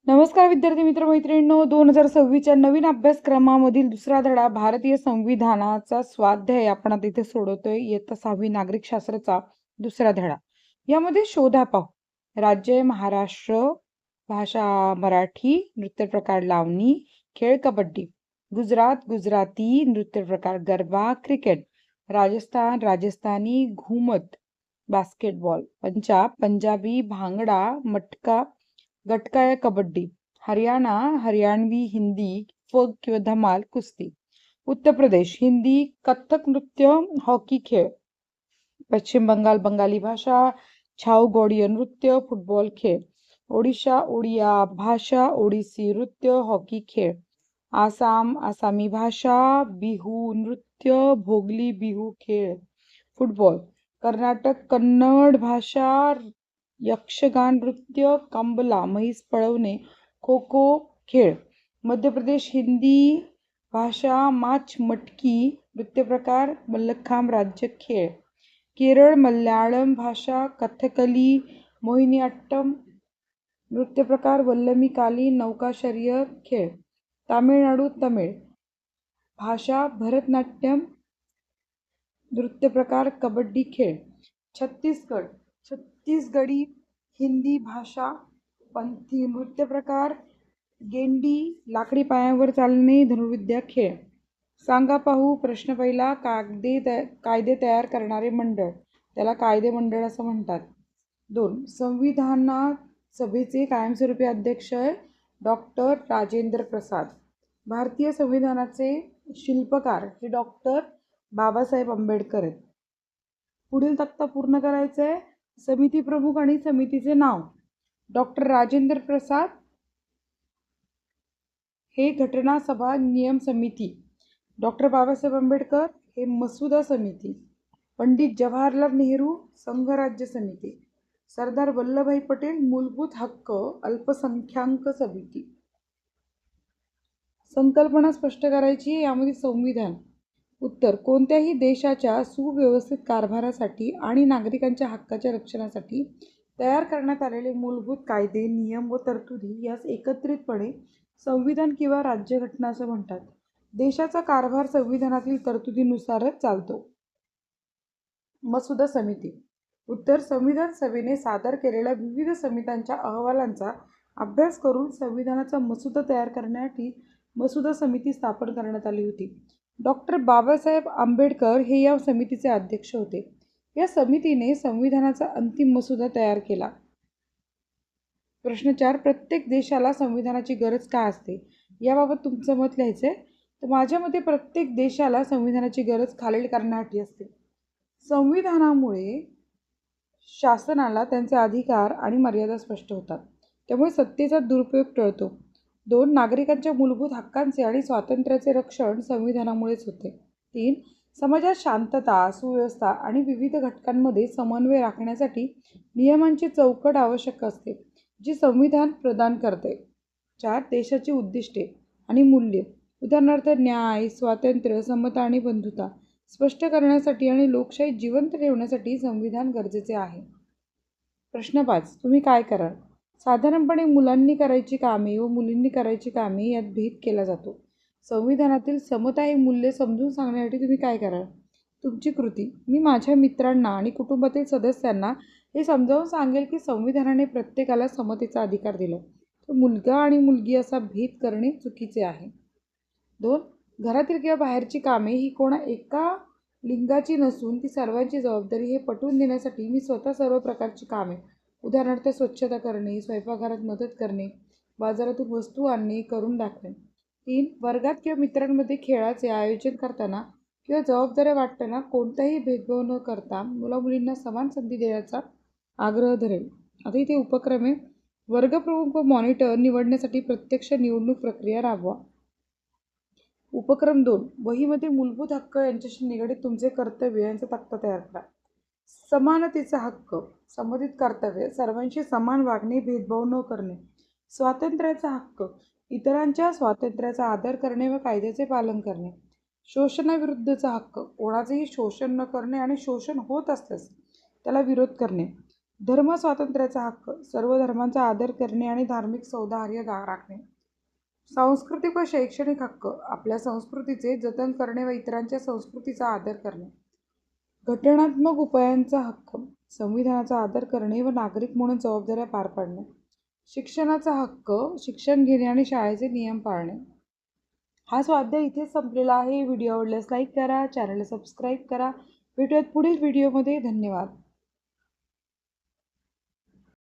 नमस्कार विद्यार्थी मित्र मैत्रिणींनो, 2026च्या नवीन अभ्यासक्रमामधील दुसरा धडा भारतीय संविधानाचा स्वाध्याय आपण आता इथे सोडवतोय. इयत्ता 6वी नागरिक शास्त्राचा दुसरा धडा. यामध्ये शोधा पाहू. राज्य आहे महाराष्ट्र, भाषा मराठी, नृत्य प्रकार लावणी, खेळ कबड्डी. गुजरात गुजराती, नृत्य प्रकार गरबा, क्रिकेट. राजस्थान राजस्थानी, घुमत, बास्केटबॉल. पंजाब पंजाबी, भांगडा, मटका, गटका या कबड्डी. हरियाणा हरियाणवी, हिंदी, फोक किंवा धमाल, कुस्ती. उत्तर प्रदेश हिंदी, कथ्थक नृत्य, हॉकी खेळ. पश्चिम बंगाल बंगाली भाषा, छाऊ गौडीय नृत्य, फुटबॉल खेळ. ओडिशा ओडिया भाषा, ओडिसी नृत्य, हॉकी खेळ. आसाम आसामी भाषा, बिहू नृत्य, भोगली बिहू खेळ, फुटबॉल. कर्नाटक कन्नड भाषा, यक्षगान नृत्य, कंबला म्हैस पळवणे, खो खो खेळ. मध्य प्रदेश हिंदी भाषा, माच मटकी, नृत्य प्रकार मल्लखांब, राज्य खेळ. केरळ मल्याळम भाषा, कथकली, मोहिनीअट्टम, नृत्य प्रकार वल्लमी काली, नौका शर्यत, खेळ. तामिळनाडू तमिळ भाषा, भरतनाट्यम, नृत्य प्रकार कबड्डी, खेळ. छत्तीसगड छत्तीसगडी हिंदी भाषा, पंथी, नृत्य प्रकार गेंडी, लाकडी पायांवर चालणे, धनुर्विद्या, खेळ. सांगा पाहू. प्रश्न पहिला, कायदे तयार करणारे मंडळ, त्याला कायदे मंडळ असं म्हणतात. 2. संविधान सभेचे कायमस्वरूपी अध्यक्ष डॉक्टर राजेंद्र प्रसाद. भारतीय संविधानाचे शिल्पकार हे डॉक्टर बाबासाहेब आंबेडकर आहेत. पुढील तक्ता पूर्ण करायचा आहे. समिती प्रमुख आणि समितीचे नाव. डॉक्टर राजेंद्र प्रसाद हे घटना सभा नियम समिती. डॉक्टर बाबासाहेब आंबेडकर हे मसुदा समिती. पंडित जवाहरलाल नेहरू संघराज्य समिती. सरदार वल्लभभाई पटेल मूलभूत हक्क अल्पसंख्याक समिती. संकल्पना स्पष्ट करायची. यामध्ये संविधान. उत्तर, कोणत्याही देशाच्या सुव्यवस्थित कारभारासाठी आणि नागरिकांच्या हक्काच्या रक्षणासाठी तयार करण्यात आलेले मूलभूत कायदे, नियम व तरतुदी यास एकत्रितपणे संविधान किंवा राज्यघटना असं म्हणतात. देशाचा कारभार संविधानातील तरतुदीनुसारच चालतो. मसुदा समिती. उत्तर, संविधान सभेने सादर केलेल्या विविध समित्यांच्या अहवालांचा अभ्यास करून संविधानाचा मसुदा तयार करण्यासाठी मसुदा समिती स्थापन करण्यात आली होती. डॉक्टर बाबासाहेब आंबेडकर हे या समितीचे अध्यक्ष होते. या समितीने संविधानाचा अंतिम मसुदा तयार केला. प्रश्न 4. प्रत्येक देशाला संविधानाची गरज का असते, याबाबत तुमचं मत लिहायचं आहे. तर माझ्या मते प्रत्येक देशाला संविधानाची गरज खालील कारणासाठी असते. संविधानामुळे शासनाला त्यांचे अधिकार आणि मर्यादा स्पष्ट होतात, त्यामुळे सत्तेचा दुरुपयोग टळतो. 2. नागरिकांच्या मूलभूत हक्कांचे आणि स्वातंत्र्याचे रक्षण संविधानामुळेच होते. 3. समाजात शांतता, सुव्यवस्था आणि विविध घटकांमध्ये समन्वय राखण्यासाठी नियमांची चौकट आवश्यक असते, जी संविधान प्रदान करते. 4. देशाची उद्दिष्टे आणि मूल्ये, उदाहरणार्थ न्याय, स्वातंत्र्य, समता आणि बंधुता स्पष्ट करण्यासाठी आणि लोकशाही जिवंत ठेवण्यासाठी संविधान गरजेचे आहे. प्रश्न 5. तुम्ही काय कराल? साधारणपणे मुलांनी करायची कामे व मुलींनी करायची कामे यात भेद केला जातो. संविधानातील समता हे मूल्य समजून सांगण्यासाठी तुम्ही काय कराल? तुमची कृती. मी माझ्या मित्रांना आणि कुटुंबातील सदस्यांना हे समजावून सांगेल की संविधानाने प्रत्येकाला समतेचा अधिकार दिला, तर मुलगा आणि मुलगी असा भेद करणे चुकीचे आहे. 2. घरातील किंवा बाहेरची कामे ही कोणा एका लिंगाची नसून ती सर्वांची जबाबदारी हे पटवून देण्यासाठी मी स्वतः सर्व प्रकारची कामे, उदाहरणार्थ स्वच्छता करणे, स्वयंपाकघरात मदत करणे, बाजारातून वस्तू आणणे करून दाखवेन. 3. वर्गात किंवा मित्रांमध्ये खेळाचे आयोजन करताना किंवा जबाबदाऱ्या वाटताना कोणताही भेदभाव न करता मुला-मुलींना समान संधी देण्याचा आग्रह धरेल. आता इथे उपक्रम आहे. वर्गप्रमुख व मॉनिटर निवडण्यासाठी प्रत्यक्ष निवडणूक प्रक्रिया राबवा. उपक्रम 2. वहीमध्ये मूलभूत हक्क यांच्याशी निगडीत तुमचे कर्तव्य यांचा तक्ता तयार करा. समानतेचा हक्क, संबंधित कर्तव्य, सर्वांशी समान वागणे, भेदभाव न करणे. स्वातंत्र्याचा हक्क, इतरांच्या स्वातंत्र्याचा आदर करणे व कायद्याचे पालन करणे. शोषणाविरुद्धचा हक्क, कोणाचेही शोषण न करणे आणि शोषण होत असल्यास त्याला विरोध करणे. धर्म स्वातंत्र्याचा हक्क, सर्व धर्मांचा आदर करणे आणि धार्मिक सौहार्द राखणे. सांस्कृतिक व शैक्षणिक हक्क, आपल्या संस्कृतीचे जतन करणे व इतरांच्या संस्कृतीचा आदर करणे. घटनात्मक उपायांचा हक्क, संविधानाचा आदर करणे व नागरिक म्हणून जबाबदाऱ्या पार पाडणे. शिक्षणाचा हक्क, शिक्षण घेणे आणि शाळेचे नियम पाळणे. हा स्वाध्याय इथेच संपलेला आहे. व्हिडिओ आवडल्यास लाईक करा, चॅनलला सबस्क्राईब करा. भेटूयात पुढील व्हिडिओमध्ये. धन्यवाद.